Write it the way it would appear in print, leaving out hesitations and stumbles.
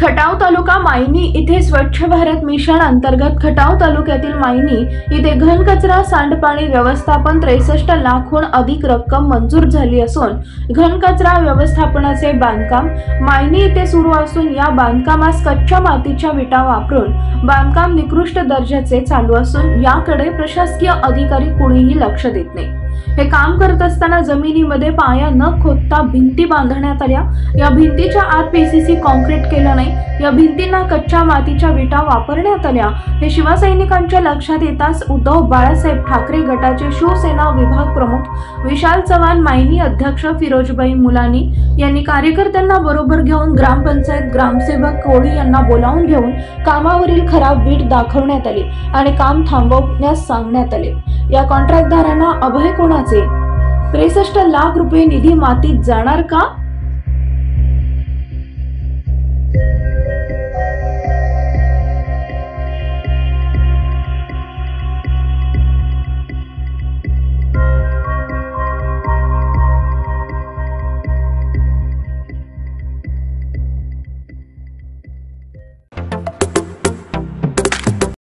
खटाव तालुका मायनी इथे स्वच्छ भारत मिशन अंतर्गत खटाव तालुक्यातील मायनी इथे घनकचरा सांडपाणी व्यवस्थापन 63 लाखहून अधिक रक्कम मंजूर झाली असून घनकचरा व्यवस्थापनाचे बांधकाम मायनी इथे सुरू असून या बांधकामास कच्च्या मातीच्या विटा वापरून बांधकाम निकृष्ट दर्जाचे चालू असून याकडे प्रशासकीय अधिकारी कोणीही लक्ष देत नाही। हे काम करत असताना जमिनीमध्ये पाया न खोदता भिंती बांधण्यात आल्या। या भिंतीच्या आत पीसीसी कॉन्क्रीट केलं नाही। या भिंतींना कच्च्या मातीच्या विटा वापरण्यात आल्या। हे शिवसैनिकांच्या लक्षात येताच उद्धव बाळासाहेब ठाकरे गटाचे शिवसेना विभाग प्रमुख विशाल चव्हाण, मायनी अध्यक्ष फिरोजबाई मुलानी यांनी कार्यकर्त्यांना बरोबर घेऊन ग्रामपंचायत ग्रामसेवक कोळी यांना बोलावून घेऊन कामावरील खराब वीट दाखवण्यात आली आणि काम थांबवण्यास सांगण्यात आले। या कॉन्ट्रॅक्टदारांना अभय कोणाचे 63 लाख रुपये निधी मातीत जाणार का?